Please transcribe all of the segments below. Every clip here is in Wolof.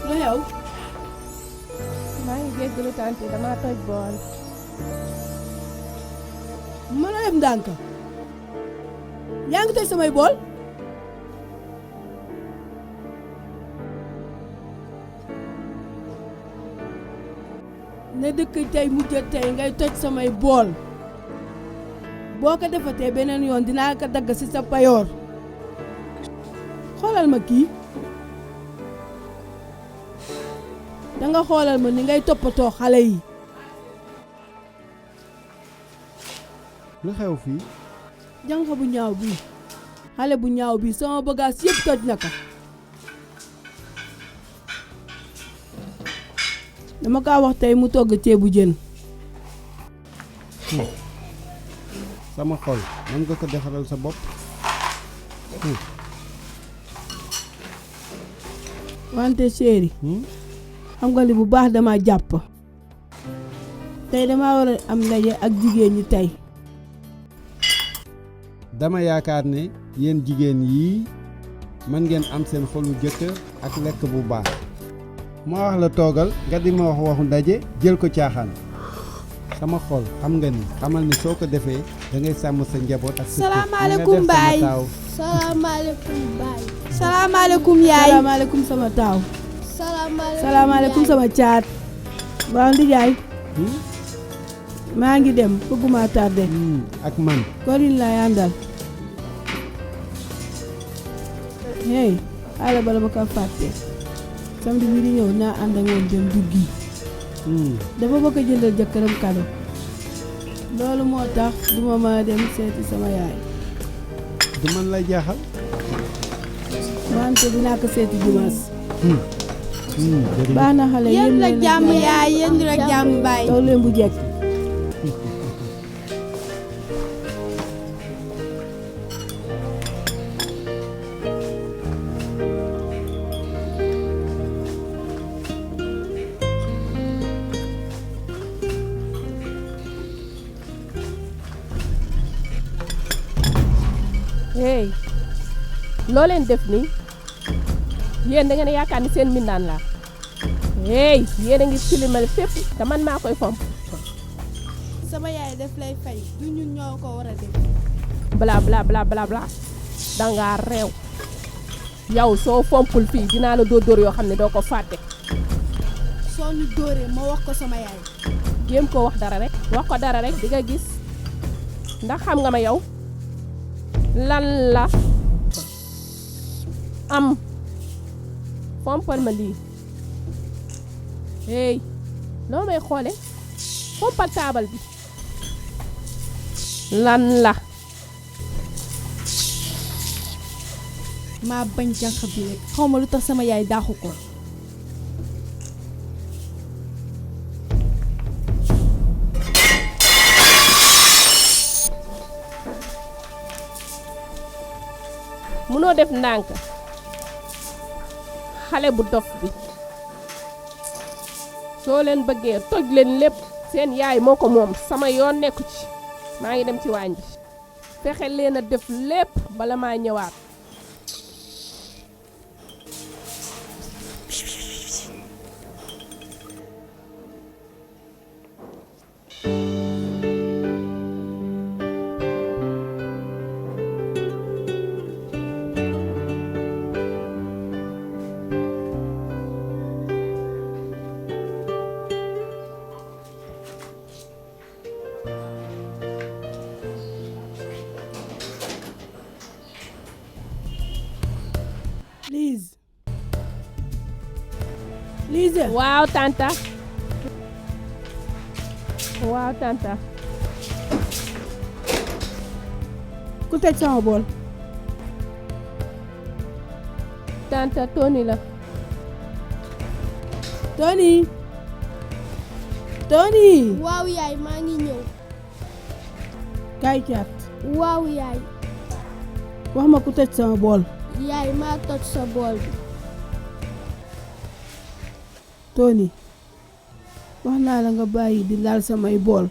lu xew maa ngi jéggalu tante damaa toj bool. mën a dem ndànk yaa ngi toj samay bool ne dëkk tey mujj tey ngay toj samay bool boo ko defatee beneen yoon dinaa ko dagg ci sa payoor xoolal ma kii danga xoolal ma ni ngay toppatoo xale yi lu xew fii jànq bu ñaaw bii xale bu ñaaw bii sama bagage yëpp toj na ko dama kaa wax tey mu togg ceebu jën sama xol mën nga ko defaral sa bopp wante chéri xam nga li bu baax dama jàpp tey dama war a am ndaje ak jigéen ñi tey dama yaakaar ne yéen jigéen yii mën ngeen am seen xolu jëkkër ak lekk bu baax ma wax la toogal nga di ma wax waxu ndaje jël ko caaxaan sama xol xam nga ni xamal ni soo ko defee da ngay sàmm sa njaboot ak sa salaamaaleykum baay salaamaaleykum baay salaamaaleykum yaay salaamaaleykum sama taaw salaamaaleykum sama caat waaw ndijaay maa ngi dem bëgguma tardé ak man Corinne lay àndal hey xaala bala ma ko fàtte samedi bi di ñëw naa ànd ak woon dem duggi dafa bëgg a jëndal jëkkëram kado loolu moo tax duma ma dem seeti sama yaay du man lay jaaxal wante dinaa ko seeti dimanche baax na xale yéen la jàmm yaay yéen la jàmm baay taw leen bu jekk hey loo leen def nii yéen da ngeen a yaakaar ni seen mbindaan laa hey yéen a ngi tilimal fépp te man maa koy fomp sama yaay def lay fay du ñun ñoo ko war a def bla bla bla bla bla dangaa réew yow soo fompul fii dinaa la dóor yoo xam ne doo ko fàtte soo ñu dóoree ma wax ko sama yaay jéem koo wax dara rek wax ko dara rek di nga gis ndax xam nga ma yow lan la am fompal ma lii hey loo may xoole fompal taabal bi lan la maa bañ jànq bi rek xaw ma lu tax sama yaay daaxu ko munoo def ndànk xale bu dof bi soo leen bëggee toj leen lépp seen yaay moo ko moom sama yoon nekku ci maa ngi dem ci waañ bi fexe leen a def lépp bala maa ñëwaat Lise waaw tanta ku tëj sama bool tanta Tony la Tony waaw yaay maa ngi ñëw kaay caat waaw yaay wax ma ku tëj sama bool yaay maa toj sa bool bi Tony wax naa la nga bàyyi di laal samay bool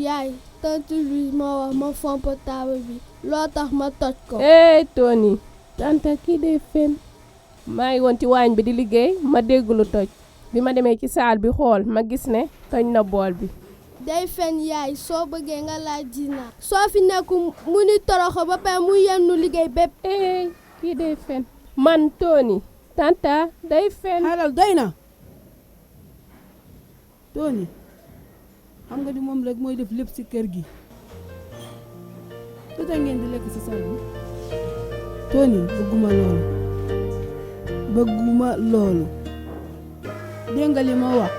yaay tante Louise moo wax ma fomp taabal bi loo tax ma toj ko hey Tony tanta kii dee fen maa ngi woon ci waañ bi di liggéey ma dégg lu toj bi ma demee ci saal bi xool ma gis ne toj na bool bi. day fen yaay soo bëggee nga laaj dina soo fi nekk mu ni toroxo ba pare mu yennu liggéey bépp. Kii day fen man Tony tanta day fen. xaaral doy na Tony xam nga ni moom rek mooy def lépp ci kër gi lu tax ngeen di lekk ci saal bi Tony bëgguma loolu dégg nga li ma wax.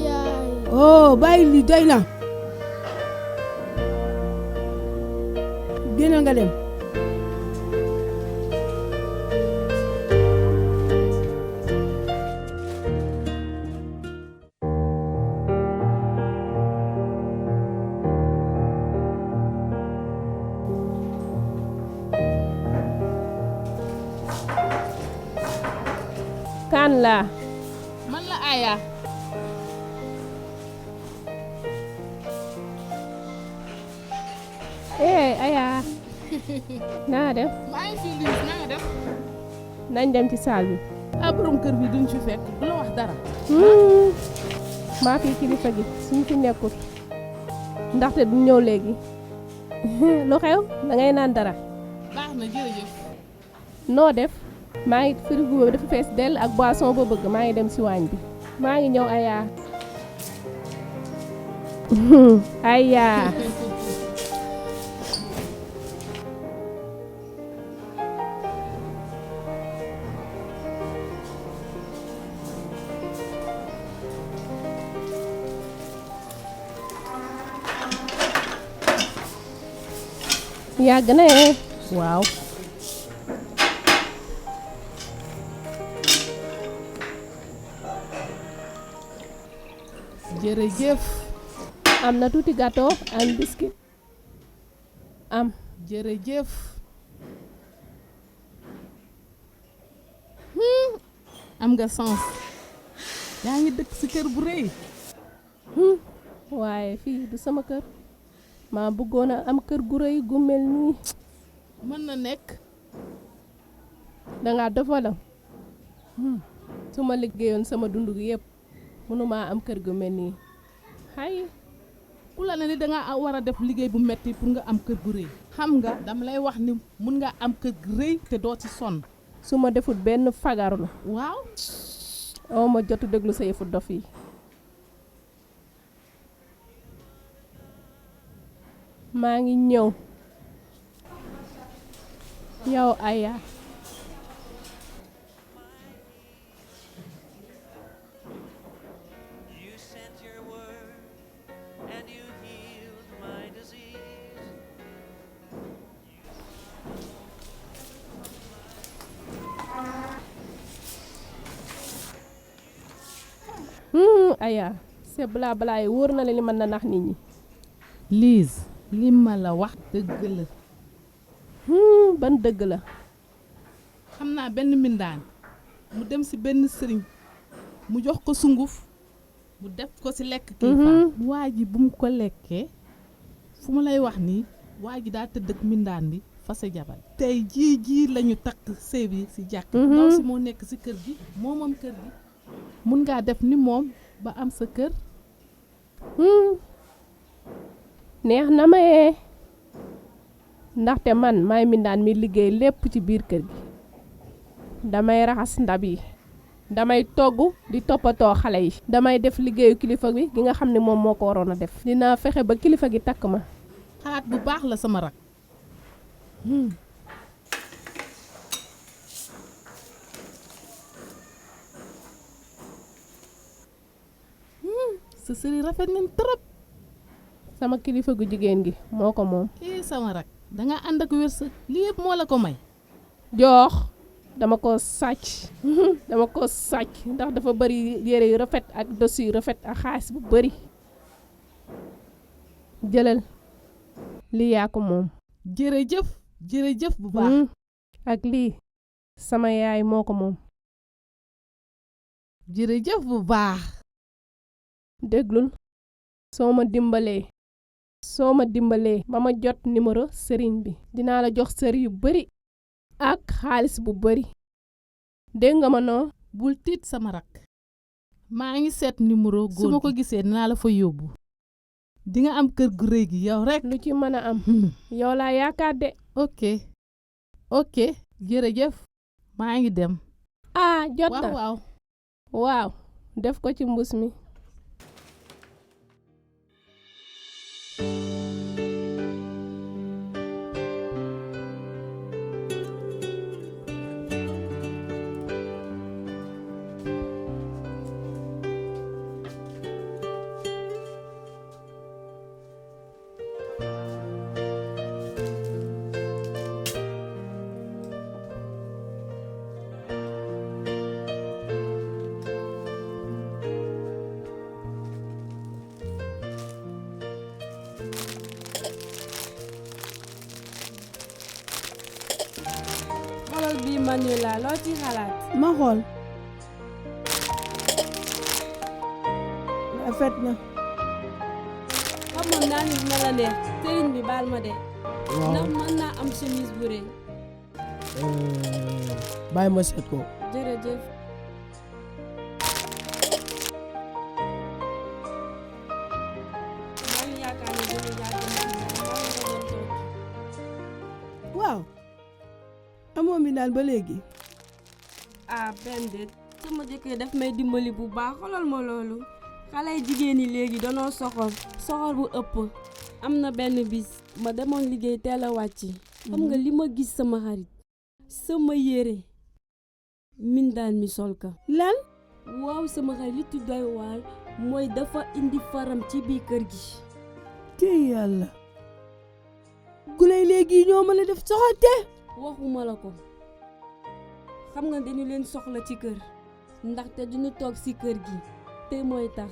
yaay. oh bàyyi li doy na génnal nga dem. kan la man la Aya. Aya naa def maa ngi fi Liis na nga def. nañ dem ci saal bi. borom kër bi duñ fi fekk du la wax dara. maa fi kilifa gi suñ fi nekkut ndaxte du ñëw léegi. lu xew da ngay naan dara. baax na jërëjëf. noo def maa ngi frigo bi dafa fees dell ak boisson boo bëgg maa ngi dem si waañ bi maa ngi ñëw Aya. Aya. yàgg na waaw. jërëjëf. am na tuuti gâteau ak biscuit am. jërëjëf. am nga sens. yaa ngi dëkk ci kër bu rëy. waaye fii du sama kër maa bëggoon a am kër gu rëy gu mel nii. mën na nekk. dangaa dofalam su ma liggéeyoon sama dund gi yëpp mënumaa am kër gu mel nii. hay ku la ne ni danga war a def liggéey bu metti pour nga am kër gu rëy. xam nga dama lay wax ni mun nga am kër gu rëy te doo ci sonn. su ma defut benn fagaru la waaw. oo ma jotu déglu sa yëfu dof yi. maa ngi ñëw yow Aya. You sent your word and you healed my disease. Aya c'est bla bla yi wóor na la li mën na nax nit ñi. Liis li ma la wax dëgg la. ban dëgg la. xam naa benn mbindaan mu dem ci benn sëriñ mu jox ko sunguf mu def ko ci lekk kii waa ji bu mu ko lekkee fu ma lay wax nii waa ji daa tëdd ak mbindaan bi fase jabar tey jii lañu takk sëy bi ci jàkk ndaw si moo nekk ci kër gi moomam kër gi mun ngaa def ni moom ba am sa kër. neex na ma ndaxte man maay mindaan mi liggéey lépp ci biir kër gi damay raxas ndab yi damay togg di toppatoo xale yi damay def liggéeyu kilifa bi gi nga xam ne moom moo ko waroon a def dinaa fexe ba kilifa gi takk ma. xalaat bu baax la sama rak. sa sëri rafet nañ trop. sama kilifa gu jigéen gi moo ko moom. sama rak danga ànd ak wërsëg lii yëpp moo la ko may. joox dama ko sàcc dama ko sàcc ndax dafa bari yére yu rafet ak dosi yu rafet ak xaalis bu bari jëlal lii yaa ko moom. jërëjëf bu baax. ak lii sama yaay moo ko moom. jërëjëf bu baax. déglul soo ma dimbalee ba ma jot numéro sëriñ bi dinaa la jox sër yu bari ak xaalis bu bari dégg nga ma noo bul tiit sama rak maa ngi seet numéro góor su ma ko gisee dinaa la fa yóbbu di nga am kër gu rëy gi yow rek lu ci mën a am yow laa yaakaar de ok jërëjëf maa ngi dem jot na waaw def ko ci mbuus mi xoolal bii Manuela loo ci xalaat. ma xool rafet na. xamoon naa ni dina la neex sëriñ bi baal ma de. waaw ndax mën naa am chemise bu rëy. bàyyi ma seet ko. jërëjëf. maa ngi yaakaar ne dina yàgg waaw amoo mi daal ba léegi. benn déet sama jëkkër daf may dimbali bu baax xoolal ma loolu xale yi jigéen ñi léegi danoo soxor bu ëpp. am na benn bis ma demoon liggéey teel a wàcc. xam nga li ma gis sama xarit sama yére mindaan mi sol ka lan. waaw sama xarit li ci doy waar mooy dafa indi faram ci biir kër gi. tey yàlla guley léegi ñoo mën a def soxante. waxuma la ko xam nga dañu leen soxla ci kër ndaxte duñu toog ci kër gi te mooy tax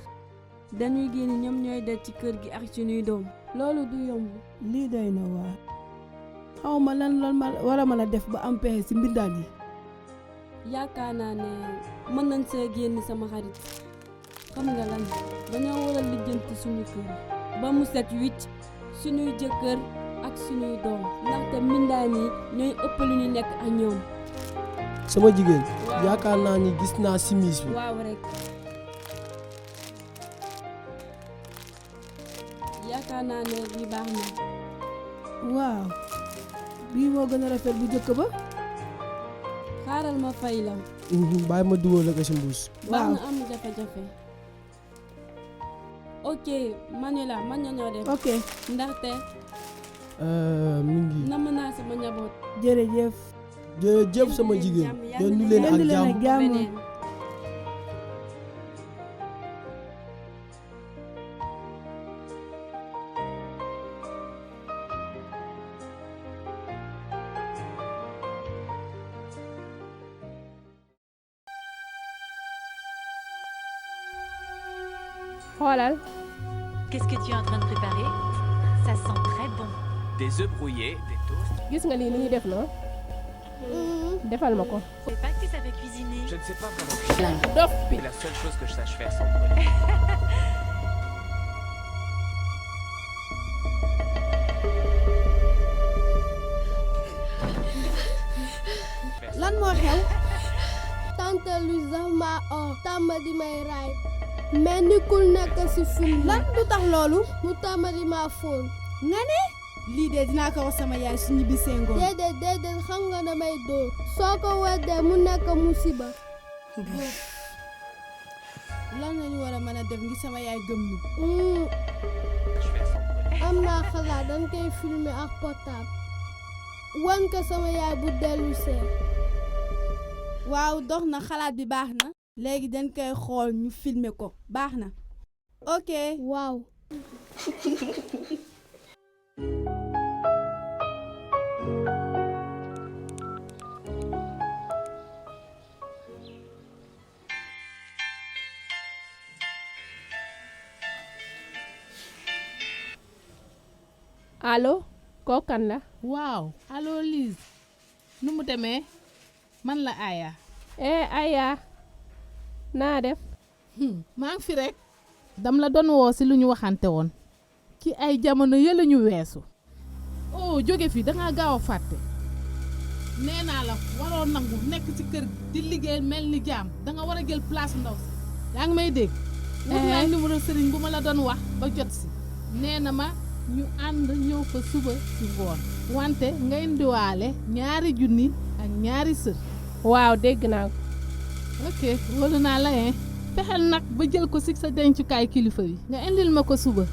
dañuy génn ñoom ñooy des ci kër gi ak suñuy doom loolu du yomb. lii doy na waar xaw ma lan loolu ma war a mën a def ba am pexe ci mbindaan yi. yaakaar naa ne mën nañ see génn sama xarit xam nga lan dañoo war a lijjanti suñu kër ba mu set wicc suñuy jëkkër ak suñuy doom ndaxte mbindaan yi ñooy ëpp lu ñu nekk ak ñoom. sama jigéen yaakaar naa ni gis naa simis bi. waaw rek yaakaar naa ne bii baax na. waaw bii moo gën a rafet bu jëkk ba. xaaral ma fay la. bàyyi ma dugal la ko si mbuus. baax na am jafe-jafe. ok Manuela man ñoo dem. ok ndaxte mi ngi. namm naa sama njaboot. jërëjëf. jërëjëf sama jigéen. yendu leen ak jàmm. beneen. xoolal Qu'est-ce que tu es en train de préparer? Ça sent très bon. Des œufs brouillés, des toasts. gis nga lii ni ñuy def noonu defal ma ko. Je sais pas que tu savais cuisiner. Je ne sais pas vraiment cuisiner. dof bi C'est la seule chose que je sache faire sans brûler. lan moo xew. tante Louise ma tàmma di may raay mais ni kul nekk ci film. lan lu tax loolu. mu tàmma di ma fóon. nga ne. lii de dinaa ko wax sama yaay su ñibbisee ngoon. déedéet xam nga damay dóor. soo ko weddee mu nekk musiba. lan lañu war a mën a def ngir sama yaay gëm ñu. Je fais sans brûler. am naa xalaat dañ koy filmer ak portable. wan ko sama yaay bu dellu see. waaw dox na xalaat bi baax na. léegi dañ koy xool ñu filmer ko baax na. ok. waaw. allo kookan la. waaw allo Lise nu mu demee man la Aya. Aya naa def. maa ngi fi rek dam la doon woo si lu ñu waxante woon ci ay jamono yële ñu weesu. oh jóge fi dangaa gaaw a fàtte nee naa la waroo nangu nekk ci kër gi di liggéey mel ni jaam da nga war a jël place ndaw si yaa ngi may dégg. wut naa numéro sëriñ bu ma la doon wax ba jot si. nee na ma ñu ànd ñëw fa suba ci ngoon wante nga indiwaale ñaari junni ak ñaari sër. waaw dégg naa ko. ok wóolu naa la fexeel nag ba jël ko si sa dencukaay kilifa yi nga indil ma ko suba.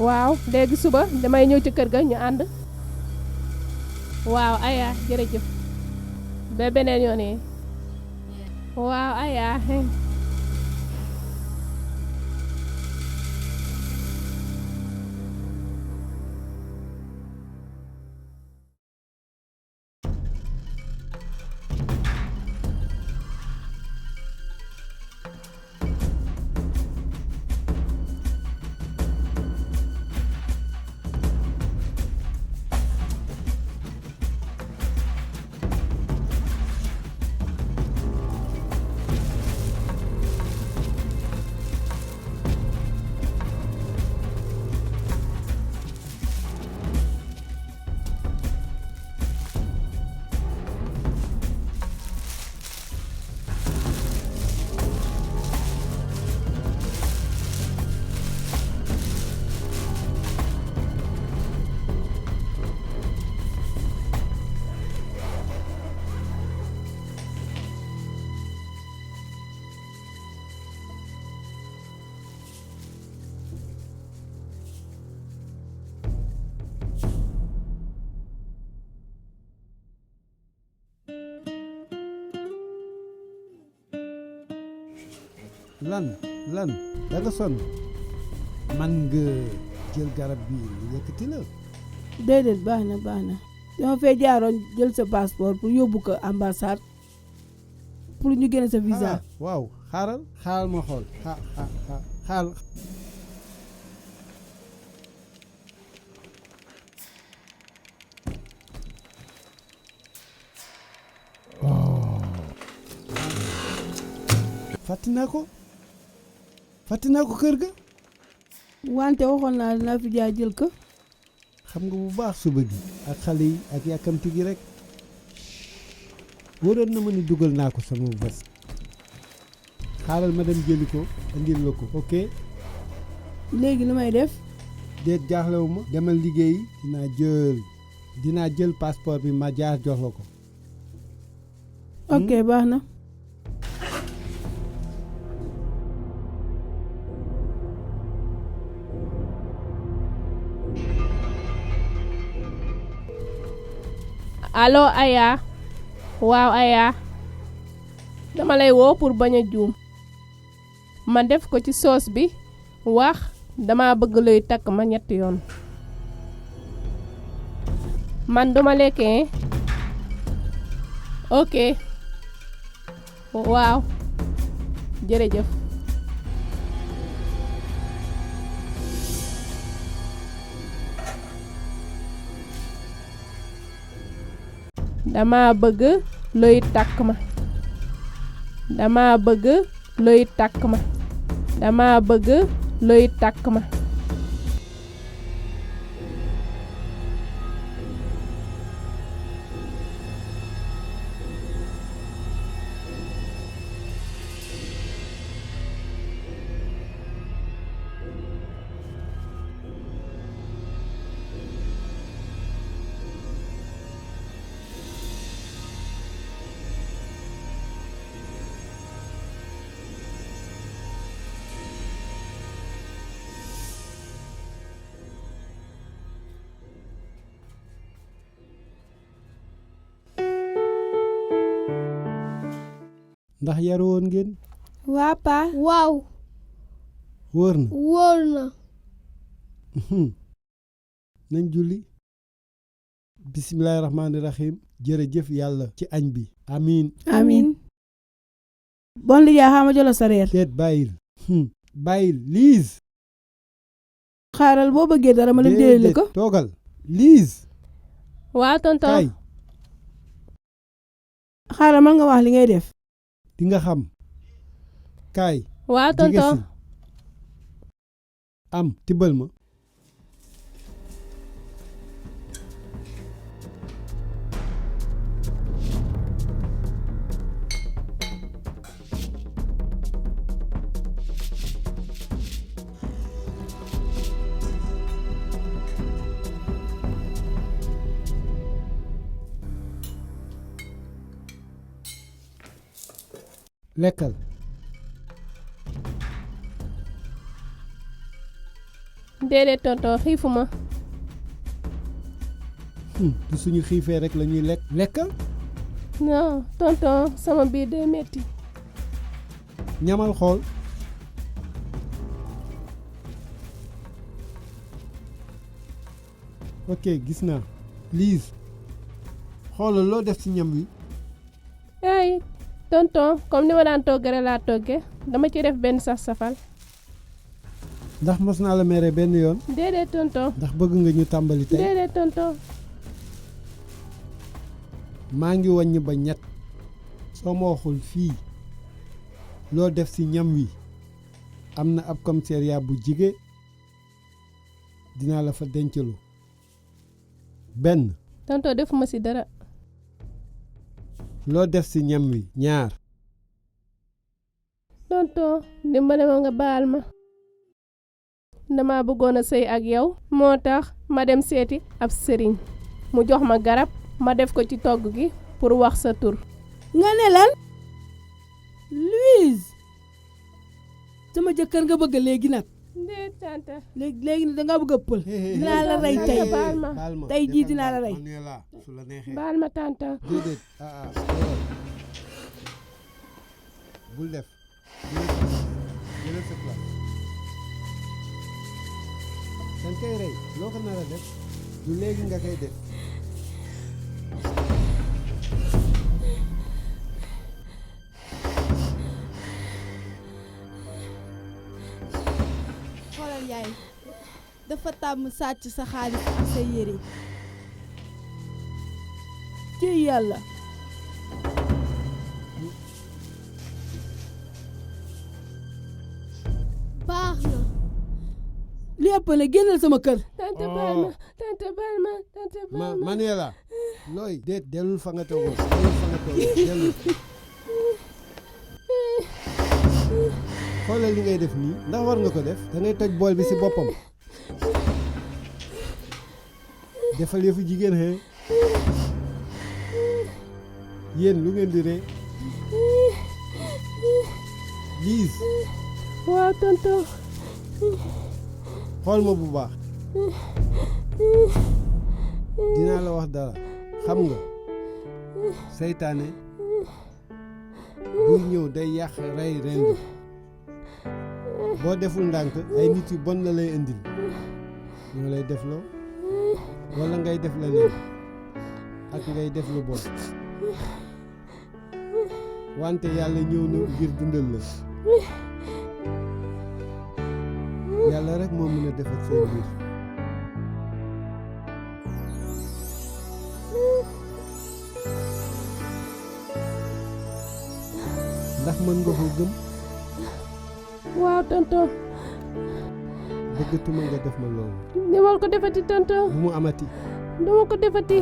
waaw léegi suba damay ñëw ci kër ga ñu ànd. waaw Aya jërëjëf ba beneen yoon yi. waaw Aya. lan da nga sonn man nga jël garab bi yëkkati la. déedéet baax na dama fee jaaroon jël sa passeport pour yóbbu ko ambassade pour ñu génne sa visa. waaw xaaral ma xool xaal. fàtte naa ko kër ga. wante waxoon naa dinaa fi jaar jël ko. xam nga bu baax suba gi ak xale yi ak yàkkamti gi rek wóoroon na ma ni dugal naa ko sama bés. xaaral ma dem jëli ko andil la ko ok. léegi lu may def. déet jaaxlewu ma demal liggéey dinaa jël passeport bi ma jaar jox la ko. ok baax na. allo Aya. waaw Aya. dama lay woo pour bañ a juum. ma def ko ci soos bi wax dama bëgg luy takk ma ñetti yoon. man duma lekkee. ok. waaw. jërëjëf. dama bëgg luy takk ma. dama bëgg luy takk ma. dama bëgg luy takk ma. ndax yaru woon ngeen. waa pa waaw. wóor na. nañ julli. bismillaahi rahmaani rahiim. jërëjëf yàlla ci añ bi. amiin. bon li yaa xama jolo sa reer. teet bàyyil liis. xaaral boo bëggee dara ma la jëlee ko. toogal liis. waaw tonton. kay. xaaral man nga wax li ngay def. di nga xam. kaay. waaw tonton. am tibbal ma. lekkal. déedéet tonton xiifuma. du suñu xiifee rek la ñuy lekk. lekkal. non tonton sama biir day metti. ñamal xool. ok gis naa. Lise xoolal loo def ci ñam wi. ay tonton comme ni ma daan toggee laa toggee dama ci def benn saf-safal. ndax mos naa la mere benn yoon. déedéet tonton. ndax bëgg nga ñu tàmbali tey. déedéet tonton. maa ngi wàññi ba ñett soo ma waxul fii loo def ci ñam wi am na ab commissariat bu jige dinaa la fa dencalu. benn. tonton defuma ci dara. loo def ci ñam wi. ñaar. tonton dimbale ma nga baal ma. dama bëggoon a sëy ak yow moo tax ma dem seeti ab sëriñ mu jox ma garab ma def ko ci togg gi pour wax sa tur. nga ne lan Louise sama jëkkër nga bëgg léegi nag. ndee tante. léegi nag dangaa bëgg a pël. dinaa la rey tey. baal ma tey jii dinaa la rey. baal ma tante. déedéet bul def jëlal sa place dañ koy rey loo ko nar a def du léegi nga koy def. xoolal yaay dafa tàmm sàcc sa xaalis ak sa yére. ci yàlla. baax na. li ëpp la génnal sama kër. tante baal ma tante baal ma tante baal ma. Manuela looy déet dellul fa nga toogoon dellul. xoolal li ngay def nii ndax war nga ko def da ngay toj bool bi ci boppam. defal yëfu jigéen xëy yéen lu ngeen di ree. Lise. waaw tonton. xool ma bu baax. dinaa la wax dara xam nga seytaane buy ñëw day yàq rey rendi boo deful ndànk ay nit yu bon la lay indil ñoo lay def loo walla ngay def leneen ak ngay def lu bon wante yàlla ñëw na ngir dundal la yàlla rek moo mën a defar seen biir. ndax mën nga ko gëm. waaw tonton. bëggatuma nga def ma loolu. ni wal ko defati tonton. bu mu amati. duma ko defati.